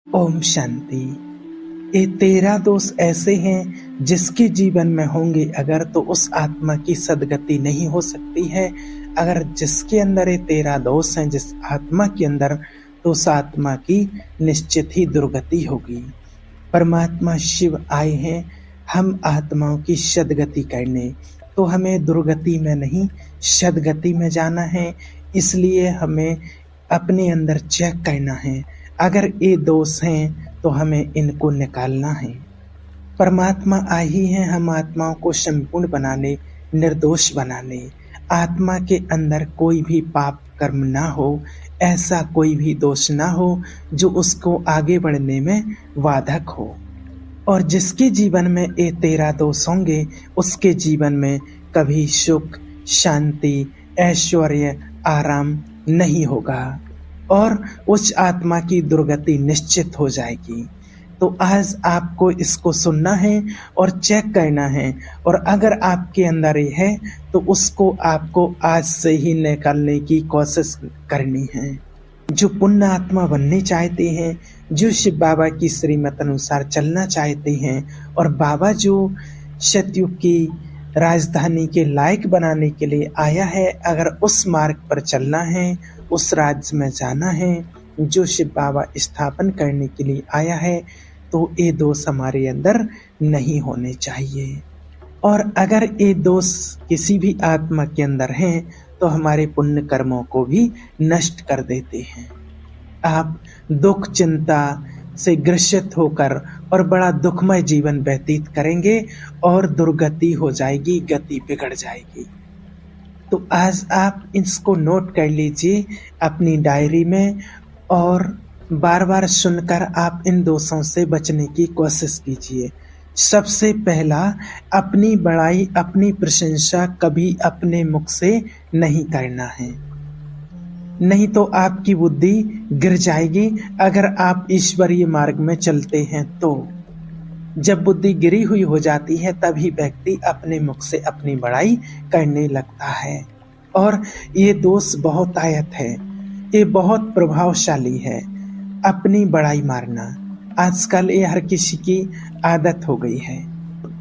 ओम शांति। ये 13 दोष ऐसे हैं जिसके जीवन में होंगे अगर तो उस आत्मा की सद्गति नहीं हो सकती है। अगर जिसके अंदर ये 13 दोष हैं जिस आत्मा के अंदर, तो उस आत्मा की निश्चित ही दुर्गति होगी। परमात्मा शिव आए हैं हम आत्माओं की सद्गति करने, तो हमें दुर्गति में नहीं सद्गति में जाना है। इसलिए हमें अपने अंदर चेक करना है। अगर ये दोष हैं तो हमें इनको निकालना है। परमात्मा आए ही हैं हम आत्माओं को संपूर्ण बनाने, निर्दोष बनाने। आत्मा के अंदर कोई भी पाप कर्म ना हो, ऐसा कोई भी दोष ना हो जो उसको आगे बढ़ने में बाधक हो। और जिसके जीवन में ये 13 दोष होंगे उसके जीवन में कभी सुख, शांति, ऐश्वर्य, आराम नहीं होगा और उस आत्मा की दुर्गति निश्चित हो जाएगी। तो आज आपको इसको सुनना है और चेक करना है, और अगर आपके अंदर ये है तो उसको आपको आज से ही निकालने की कोशिश करनी है। जो पुण्य आत्मा बनने चाहते हैं, जो शिव बाबा की श्रीमत अनुसार चलना चाहते हैं, और बाबा जो सतयुग की राजधानी के लायक बनाने के लिए आया है, अगर उस मार्ग पर चलना है, उस राज्य में जाना है जो शिव बाबा स्थापन करने के लिए आया है, तो ये दोष हमारे अंदर नहीं होने चाहिए। और अगर ये दोष किसी भी आत्मा के अंदर हैं तो हमारे पुण्य कर्मों को भी नष्ट कर देते हैं। आप दुख चिंता से ग्रसित होकर और बड़ा दुखमय जीवन व्यतीत करेंगे और दुर्गति हो जाएगी, गति बिगड़ जाएगी। तो आज आप इसको नोट कर लीजिए अपनी डायरी में, और बार बार सुनकर आप इन दोषों से बचने की कोशिश कीजिए। सबसे पहला, अपनी बड़ाई, अपनी प्रशंसा कभी अपने मुख से नहीं करना है, नहीं तो आपकी बुद्धि गिर जाएगी। अगर आप ईश्वरीय मार्ग में चलते हैं तो जब बुद्धि गिरी हुई हो जाती है तभी व्यक्ति अपने मुख से अपनी बड़ाई करने लगता है, और ये दोष बहुत आयत है, ये बहुत प्रभावशाली है। अपनी बड़ाई मारना आजकल ये हर किसी की आदत हो गई है।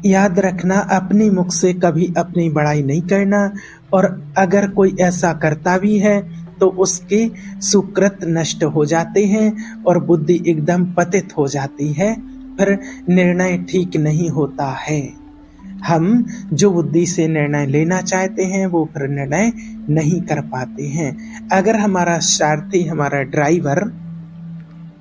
याद रखना, अपनी मुख से कभी अपनी बड़ाई नहीं करना, और अगर कोई ऐसा करता भी है तो उसके सुकृत नष्ट हो जाते हैं और बुद्धि एकदम पतित हो जाती है, फिर निर्णय ठीक नहीं होता है। हम जो बुद्धि से निर्णय लेना चाहते हैं वो फिर निर्णय नहीं कर पाते हैं। अगर हमारा सारथी, हमारा ड्राइवर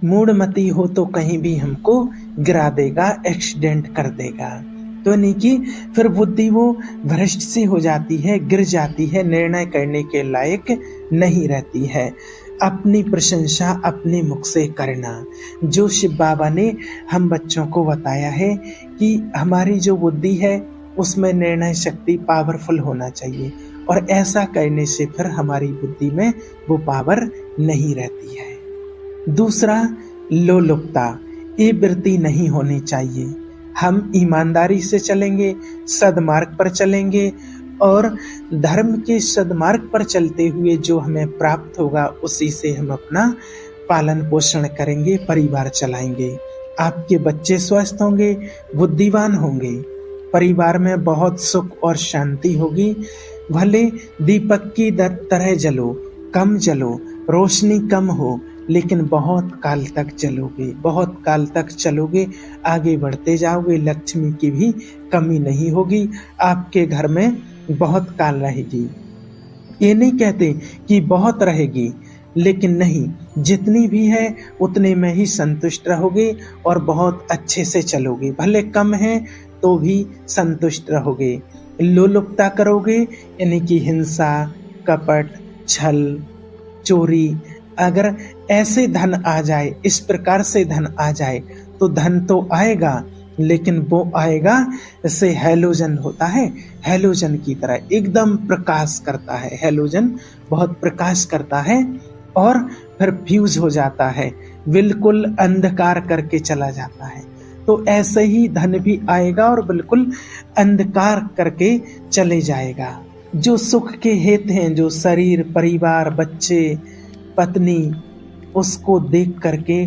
मूढ़मती हो तो कहीं भी हमको गिरा देगा, एक्सीडेंट कर देगा। तो नहीं कि फिर बुद्धि वो भ्रष्ट सी हो जाती है, गिर जाती है, निर्णय करने के लायक नहीं रहती है। अपनी प्रशंसा अपने मुख से करना, जो शिव बाबा ने हम बच्चों को बताया है कि हमारी जो बुद्धि है उसमें निर्णय शक्ति पावरफुल होना चाहिए, और ऐसा करने से फिर हमारी बुद्धि में वो पावर नहीं रहती है। दूसरा, लोलुपता, ये वृत्ति नहीं होनी चाहिए। हम ईमानदारी से चलेंगे, सदमार्ग पर चलेंगे, और धर्म के सदमार्ग पर चलते हुए जो हमें प्राप्त होगा उसी से हम अपना पालन पोषण करेंगे, परिवार चलाएंगे। आपके बच्चे स्वस्थ होंगे, बुद्धिमान होंगे, परिवार में बहुत सुख और शांति होगी। भले दीपक की तरह जलो, कम जलो, रोशनी कम हो, लेकिन बहुत काल तक चलोगे, बहुत काल तक चलोगे, आगे बढ़ते जाओगे, लक्ष्मी की भी कमी नहीं होगी, आपके घर में बहुत काल रहेगी। ये नहीं कहते कि बहुत रहेगी, लेकिन नहीं, जितनी भी है उतने में ही संतुष्ट रहोगे और बहुत अच्छे से चलोगे। भले कम है तो भी संतुष्ट रहोगे। लोलुपता करोगे यानी कि हिंसा, कपट, छल, चोरी, अगर ऐसे धन आ जाए, इस प्रकार से धन आ जाए, तो धन तो आएगा, लेकिन वो आएगा जैसे हैलोजन होता है, हैलोजन की तरह एकदम प्रकाश करता है। हैलोजन बहुत प्रकाश करता है और फिर फ्यूज हो जाता है, बिल्कुल अंधकार करके चला जाता है। तो ऐसे ही धन भी आएगा और बिल्कुल अंधकार करके चले जाएगा। जो सुख के हित हैं, जो शरीर, परिवार, बच्चे, पत्नी, उसको देख करके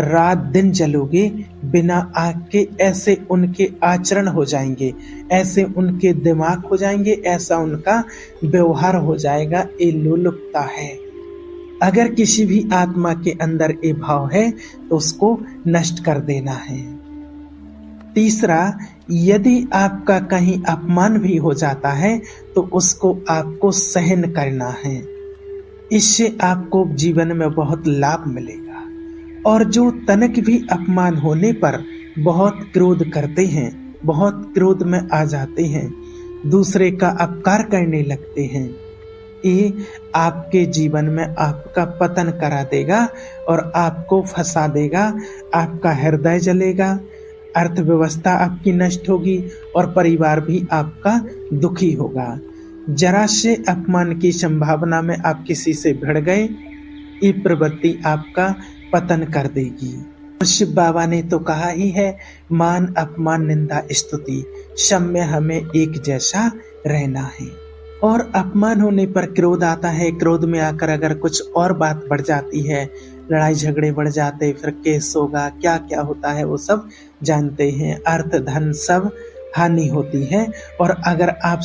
रात दिन जलोगे बिना आग के, ऐसे उनके आचरण हो जाएंगे, ऐसे उनके दिमाग हो जाएंगे, ऐसा उनका व्यवहार हो जाएगा। ये लोलुपता है। अगर किसी भी आत्मा के अंदर ये भाव है तो उसको नष्ट कर देना है। तीसरा, यदि आपका कहीं अपमान भी हो जाता है तो उसको आपको सहन करना है। इससे आपको जीवन में बहुत लाभ मिलेगा। और जो तनिक भी अपमान होने पर बहुत क्रोध करते हैं, बहुत क्रोध में आ जाते हैं, दूसरे का अपकार करने लगते हैं, ये आपके जीवन में आपका पतन करा देगा और आपको फंसा देगा। आपका हृदय जलेगा, अर्थव्यवस्था आपकी नष्ट होगी और परिवार भी आपका दुखी होगा। जरा से अपमान की संभावना में आप किसी से भिड़ गए, ये प्रवृत्ति आपका पतन कर देगी। शिव बाबा ने तो कहा ही है, मान अपमान निंदा स्तुति सब में हमें एक जैसा रहना है। और अपमान होने पर क्रोध आता है। क्रोध में आकर अगर कुछ और बात बढ़ जाती है, लड़ाई झगड़े बढ़ जाते, फिर केस होगा, क्या क्या होता है वो सब जानते हैं। अर्थ धन सब हानि होती है। और अगर आप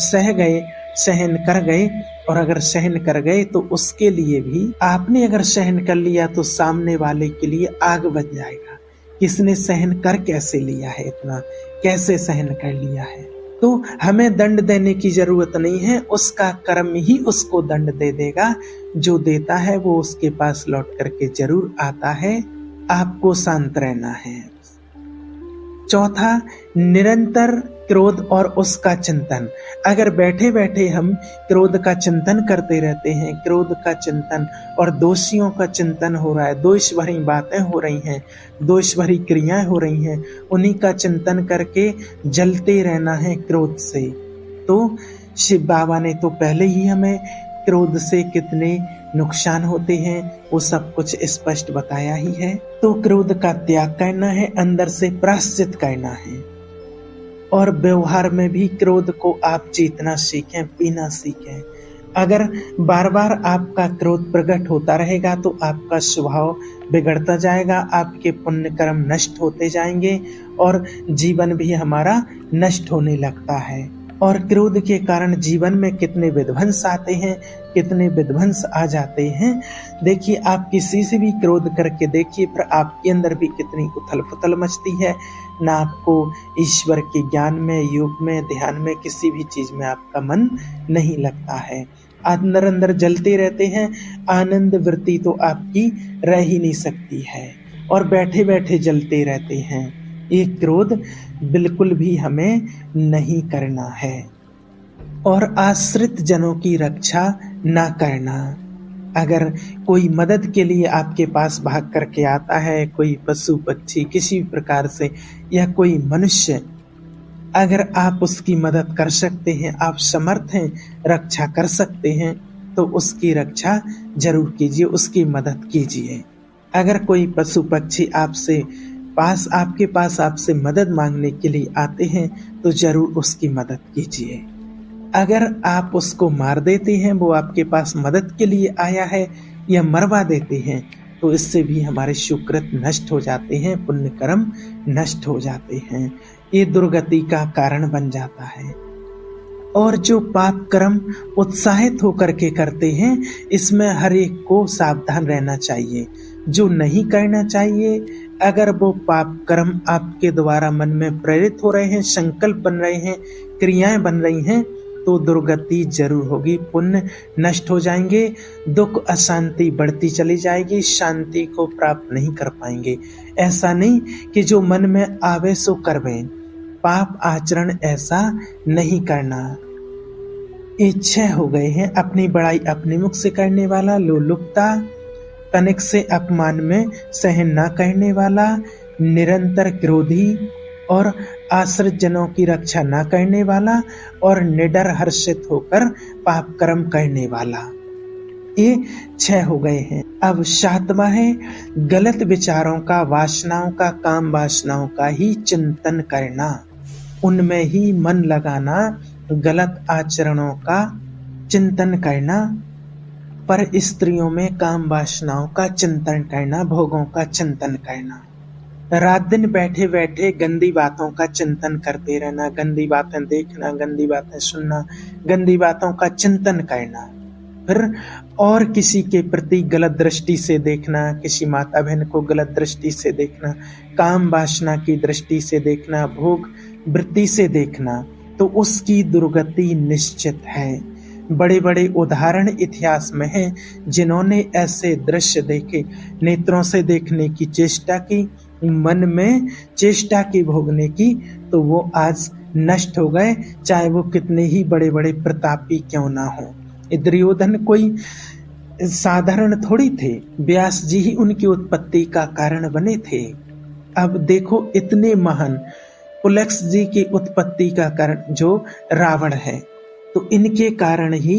सहन कर गए और अगर सहन कर गए तो उसके लिए भी, आपने अगर सहन कर लिया तो सामने वाले के लिए आग बन जाएगा। किसने सहन कर कैसे लिया है, इतना कैसे सहन कर लिया है। तो हमें दंड देने की जरूरत नहीं है, उसका कर्म ही उसको दंड दे देगा। जो देता है वो उसके पास लौट करके जरूर आता है। आपको शांत रहना है। चौथा, निरंतर क्रोध और उसका चिंतन। अगर बैठे बैठे हम क्रोध का चिंतन करते रहते हैं, क्रोध का चिंतन और दोषियों का चिंतन हो रहा है, दोष भरी बातें हो रही हैं, दोष भरी क्रियाएं हो रही हैं, उन्हीं का चिंतन करके जलते रहना है क्रोध से। तो शिव बाबा ने तो पहले ही हमें क्रोध से कितने नुकसान होते हैं वो सब कुछ स्पष्ट बताया ही है। तो क्रोध का त्याग करना है, अंदर से प्रायश्चित करना है। और व्यवहार में भी क्रोध को आप जीतना सीखें, पीना सीखें। अगर बार बार आपका क्रोध प्रकट होता रहेगा तो आपका स्वभाव बिगड़ता जाएगा, आपके पुण्य कर्म नष्ट होते जाएंगे और जीवन भी हमारा नष्ट होने लगता है। और क्रोध के कारण जीवन में कितने विध्वंस आते हैं, कितने विध्वंस आ जाते हैं। देखिए, आप किसी से भी क्रोध करके देखिए, फिर आपके अंदर भी कितनी उथल पुथल मचती है। ना आपको ईश्वर के ज्ञान में, योग में, ध्यान में, किसी भी चीज में आपका मन नहीं लगता है। अंदर अंदर जलते रहते हैं। आनंद वृत्ति तो आपकी रह ही नहीं सकती है और बैठे बैठे जलते रहते हैं। ये क्रोध बिल्कुल भी हमें नहीं करना है। और आश्रित जनों की रक्षा ना करना। अगर कोई मदद के लिए आपके पास भाग करके आता है, कोई पशु पक्षी किसी प्रकार से, या कोई मनुष्य, अगर आप उसकी मदद कर सकते हैं, आप समर्थ हैं, रक्षा कर सकते हैं, तो उसकी रक्षा जरूर कीजिए, उसकी मदद कीजिए। अगर कोई पशु पक्षी आपके पास आपसे मदद मांगने के लिए आते हैं तो जरूर उसकी मदद कीजिए। अगर आप उसको मार देते हैं, वो आपके पास मदद के लिए आया है, या मरवा देते हैं, तो इससे भी हमारे सुकृत नष्ट हो जाते हैं, पुण्य कर्म नष्ट हो जाते हैं। ये दुर्गति का कारण बन जाता है। और जो पाप कर्म उत्साहित होकर के करते हैं, इसमें हर एक को सावधान रहना चाहिए। जो नहीं करना चाहिए, अगर वो पाप कर्म आपके द्वारा मन में प्रेरित हो रहे हैं, संकल्प बन रहे हैं, क्रियाएं बन रही हैं, तो दुर्गति जरूर होगी, पुण्य नष्ट हो जाएंगे, दुख अशांति बढ़ती चली जाएगी, शांति को प्राप्त नहीं कर पाएंगे। ऐसा नहीं कि जो मन में आवे सो करवे, पाप आचरण ऐसा नहीं करना। इच्छा हो गए हैं, अपनी बड़ाई अपने मुख से करने वाला, लोलुपता, तनिक से अपमान में सहन न करने वाला, निरंतर क्रोधी और आश्रित जनों की रक्षा न करने वाला, और निडर हर्षित होकर पाप कर्म करने वाला। ये 6 हो गए हैं। अब 7वां है गलत विचारों का, वासनाओं का, काम वासनाओं का ही चिंतन करना, उनमें ही मन लगाना, गलत आचरणों का चिंतन करना। पर स्त्रियों में काम वासनाओं का चिंतन करना, भोगों का चिंतन करना, रात दिन बैठे बैठे गंदी बातों का चिंतन करते रहना, गंदी बातें देखना, गंदी बातें सुनना, गंदी बातों का चिंतन करना, फिर और किसी के प्रति गलत दृष्टि से देखना, किसी माता बहन को गलत दृष्टि से देखना, काम वासना की दृष्टि से देखना, भोग वृत्ति से देखना, तो उसकी दुर्गति निश्चित है। बड़े बड़े उदाहरण इतिहास में हैं जिन्होंने ऐसे दृश्य देखे, नेत्रों से देखने की चेष्टा की, मन में चेष्टा की भोगने की, तो वो आज नष्ट हो गए, चाहे वो कितने ही बड़े बड़े प्रतापी क्यों ना हो। दुर्योधन कोई साधारण थोड़ी थे, व्यास जी ही उनकी उत्पत्ति का कारण बने थे। अब देखो इतने महान पुलक्ष जी की उत्पत्ति का कारण जो रावण है, तो इनके कारण ही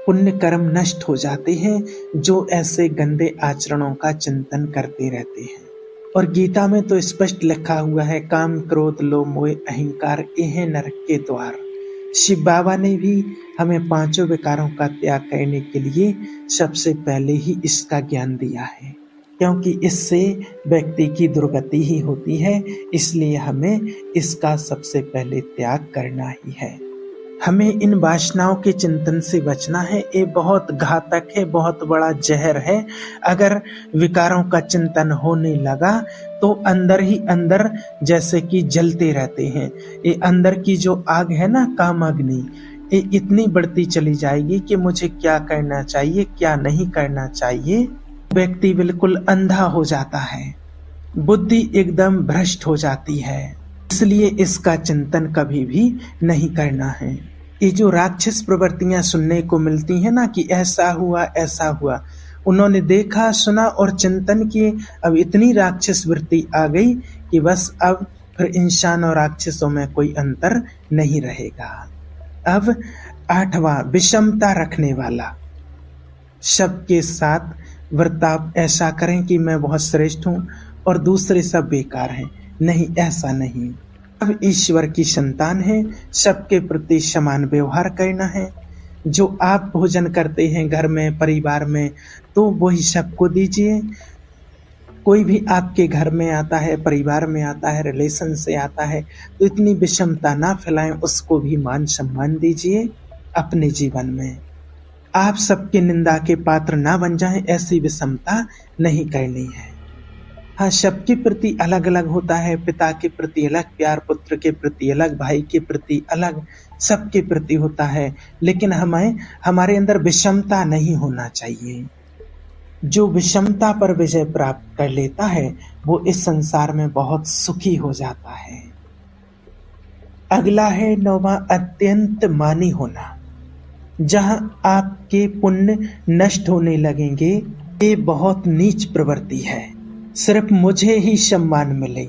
पुण्य कर्म नष्ट हो जाते हैं, जो ऐसे गंदे आचरणों का चिंतन करते रहते हैं। और गीता में तो स्पष्ट लिखा हुआ है, काम क्रोध लोभ मोह अहंकार ये नरक के द्वार। शिव बाबा ने भी हमें पांचों विकारों का त्याग करने के लिए सबसे पहले ही इसका ज्ञान दिया है, क्योंकि इससे व्यक्ति की दुर्गति ही होती है। इसलिए हमें इसका सबसे पहले त्याग करना ही है। हमें इन वासनाओं के चिंतन से बचना है। ये बहुत घातक है, बहुत बड़ा जहर है। अगर विकारों का चिंतन होने लगा तो अंदर ही अंदर जैसे कि जलते रहते हैं। ये अंदर की जो आग है ना, कामाग्नि, ये इतनी बढ़ती चली जाएगी कि मुझे क्या करना चाहिए, क्या नहीं करना चाहिए, व्यक्ति बिल्कुल अंधा हो जाता है, बुद्धि एकदम भ्रष्ट हो जाती है। इसलिए इसका चिंतन कभी भी नहीं करना है। ये जो राक्षस प्रवृत्तियां सुनने को मिलती है ना कि ऐसा हुआ ऐसा हुआ, उन्होंने देखा सुना और चिंतन किए, अब इतनी राक्षस वृत्ति आ गई कि बस अब फिर इंसान और राक्षसों में कोई अंतर नहीं रहेगा। अब 8वां, विषमता रखने वाला। सबके साथ वर्ताव ऐसा करें कि मैं बहुत श्रेष्ठ हूं और दूसरे सब बेकार हैं। नहीं, ऐसा नहीं। अब ईश्वर की संतान है, सबके प्रति समान व्यवहार करना है। जो आप भोजन करते हैं घर में, परिवार में, तो वही सबको दीजिए। कोई भी आपके घर में आता है, परिवार में आता है, रिलेशन से आता है, तो इतनी विषमता ना फैलाएं, उसको भी मान सम्मान दीजिए अपने जीवन में। आप सबके निंदा के पात्र ना बन जाएं, ऐसी विषमता नहीं करनी है। हाँ, सबके प्रति अलग अलग होता है, पिता के प्रति अलग प्यार, पुत्र के प्रति अलग, भाई के प्रति अलग, सबके प्रति होता है, लेकिन हमारे अंदर विषमता नहीं होना चाहिए। जो विषमता पर विजय प्राप्त कर लेता है वो इस संसार में बहुत सुखी हो जाता है। अगला है 9वां, अत्यंत मानी होना। जहां आपके पुण्य नष्ट होने लगेंगे, ये बहुत नीच प्रवृत्ति है। सिर्फ मुझे ही सम्मान मिले,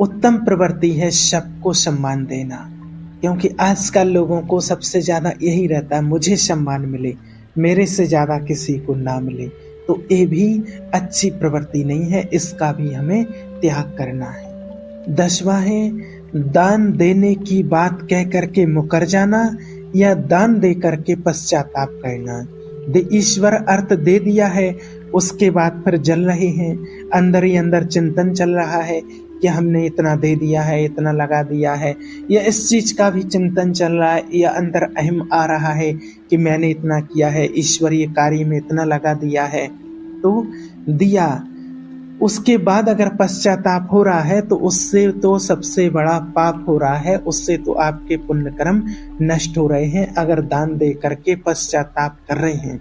उत्तम प्रवृत्ति है सबको सम्मान देना, क्योंकि आजकल लोगों को सबसे ज्यादा यही रहता है, मुझे सम्मान मिले, मेरे से ज्यादा किसी को ना मिले। तो ये भी अच्छी प्रवृत्ति नहीं है, इसका भी हमें त्याग करना है। 10वां है, दान देने की बात कह करके मुकर जाना या दान दे करके पश्चाताप करना। ईश्वर अर्थ दे दिया है, उसके बाद फिर जल रहे हैं, अंदर ही अंदर चिंतन चल रहा है कि हमने इतना दे दिया है, इतना लगा दिया है, या इस चीज का भी चिंतन चल रहा है, या अंदर अहम आ रहा है कि मैंने इतना किया है, ईश्वरीय कार्य में इतना लगा दिया है, तो दिया। उसके बाद अगर पश्चाताप हो रहा है तो उससे तो सबसे बड़ा पाप हो रहा है, उससे तो आपके पुण्य कर्म नष्ट हो रहे हैं। अगर दान दे करके पश्चाताप कर रहे हैं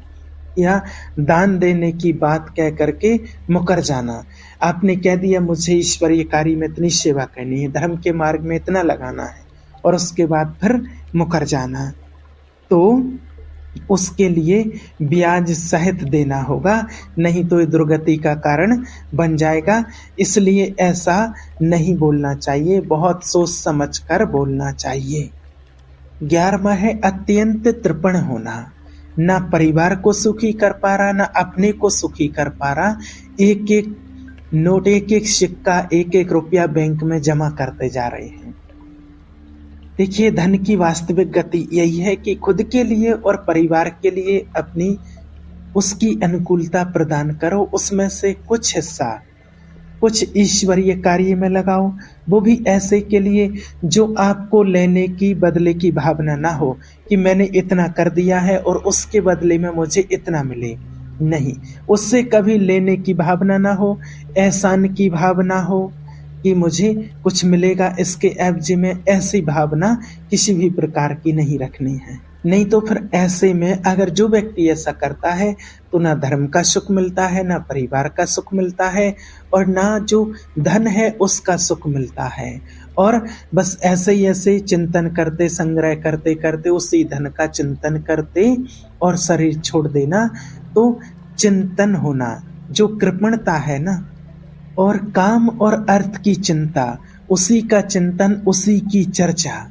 या दान देने की बात कह करके मुकर जाना, आपने कह दिया मुझे ईश्वरीय कार्य में इतनी सेवा करनी है, धर्म के मार्ग में इतना लगाना है, और उसके बाद फिर मुकर जाना, तो उसके लिए ब्याज सहित देना होगा, नहीं तो ये दुर्गति का कारण बन जाएगा। इसलिए ऐसा नहीं बोलना चाहिए, बहुत सोच समझ कर बोलना चाहिए। 11वां है, अत्यंत तृपण होना। ना परिवार को सुखी कर पा रहा, ना अपने को सुखी कर पा रहा, एक एक नोट, एक एक सिक्का, एक एक रुपया बैंक में जमा करते जा रहे हैं। देखिए, धन की वास्तविक गति यही है कि खुद के लिए और परिवार के लिए अपनी उसकी अनुकूलता प्रदान करो, उसमें से कुछ हिस्सा कुछ ईश्वरीय कार्य में लगाओ, वो भी ऐसे के लिए जो आपको लेने की बदले की भावना ना हो कि मैंने इतना कर दिया है और उसके बदले में मुझे इतना मिले। नहीं, उससे कभी लेने की भावना ना हो, एहसान की भावना हो कि मुझे कुछ मिलेगा इसके एवज में, ऐसी भावना किसी भी प्रकार की नहीं रखनी है। नहीं तो फिर ऐसे में अगर जो व्यक्ति ऐसा करता है तो ना धर्म का सुख मिलता है, ना परिवार का सुख मिलता है, और ना जो धन है उसका सुख मिलता है। और बस ऐसे ही ऐसे चिंतन करते, संग्रह करते करते, उसी धन का चिंतन करते और शरीर छोड़ देना, तो चिंतन होना जो कृपणता है ना, और काम और अर्थ की चिंता, उसी का चिंतन, उसी की चर्चा,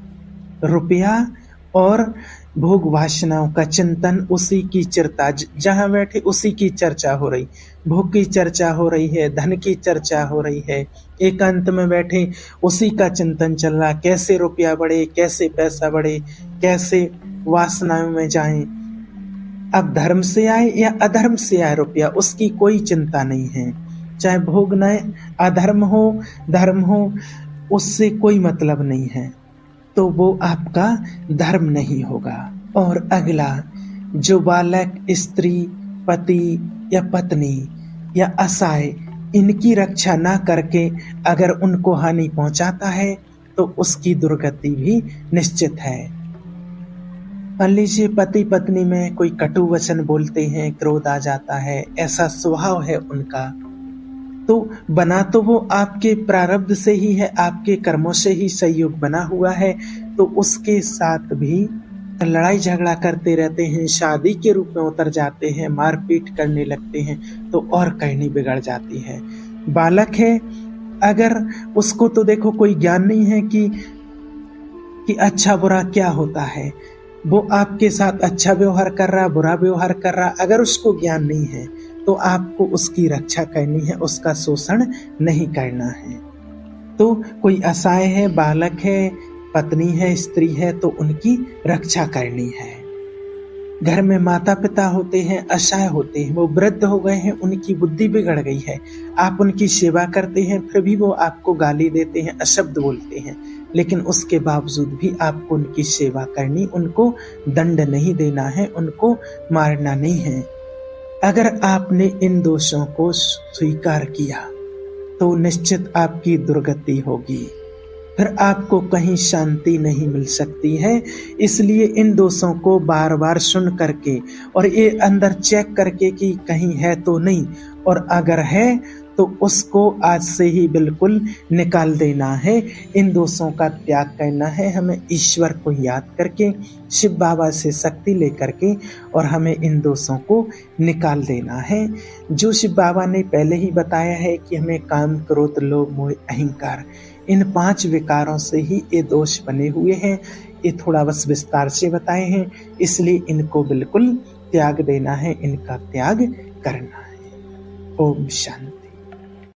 रुपया और भोग वासनाओं का चिंतन, उसी की चर्चा, जहां बैठे उसी की चर्चा हो रही, भोग की चर्चा हो रही है, धन की चर्चा हो रही है, एकांत में बैठे उसी का चिंतन चल रहा, कैसे रुपया बढ़े, कैसे पैसा बढ़े, कैसे वासनाओं में जाएं। अब धर्म से आए या अधर्म से आए रुपया, उसकी कोई चिंता नहीं है। चाहे भोग न अधर्म हो धर्म हो, उससे कोई मतलब नहीं है, तो वो आपका धर्म नहीं होगा। और अगला, जो बालक, स्त्री, पति या पत्नी या असहाय, इनकी रक्षा ना करके अगर उनको हानि पहुंचाता है तो उसकी दुर्गति भी निश्चित है। मान लीजिए पति पत्नी में कोई कटु वचन बोलते हैं, क्रोध आ जाता है, ऐसा स्वभाव है उनका, तो बना तो वो आपके प्रारब्ध से ही है, आपके कर्मों से ही संयोग बना हुआ है, तो उसके साथ भी लड़ाई झगड़ा करते रहते हैं, शादी के रूप में उतर जाते हैं, मारपीट करने लगते हैं, तो और कहानी बिगड़ जाती है। बालक है, अगर उसको तो देखो कोई ज्ञान नहीं है कि अच्छा बुरा क्या होता है, वो आपके साथ अच्छा व्यवहार कर रहा, बुरा व्यवहार कर रहा, अगर उसको ज्ञान नहीं है तो आपको उसकी रक्षा करनी है, उसका शोषण नहीं करना है। तो कोई असहाय है, बालक है, पत्नी है, स्त्री है, तो उनकी रक्षा करनी है। घर में माता पिता होते हैं, असहाय होते हैं, वो वृद्ध हो गए हैं, उनकी बुद्धि बिगड़ गई है, आप उनकी सेवा करते हैं, फिर भी वो आपको गाली देते हैं, अशब्द बोलते हैं, लेकिन उसके बावजूद भी आपको उनकी सेवा करनी, उनको दंड नहीं देना है, उनको मारना नहीं है। अगर आपने इन दोषों को स्वीकार किया तो निश्चित आपकी दुर्गति होगी, फिर आपको कहीं शांति नहीं मिल सकती है। इसलिए इन दोषों को बार बार सुन करके और ये अंदर चेक करके कि कहीं है तो नहीं, और अगर है तो उसको आज से ही बिल्कुल निकाल देना है, इन दोषों का त्याग करना है। हमें ईश्वर को याद करके, शिव बाबा से शक्ति लेकर के, और हमें इन दोषों को निकाल देना है, जो शिव बाबा ने पहले ही बताया है कि हमें काम, क्रोध, लोभ, मोह, अहंकार, इन 5 विकारों से ही ये दोष बने हुए हैं। ये थोड़ा बस विस्तार से बताए हैं, इसलिए इनको बिल्कुल त्याग देना है, इनका त्याग करना है। ओम शांति।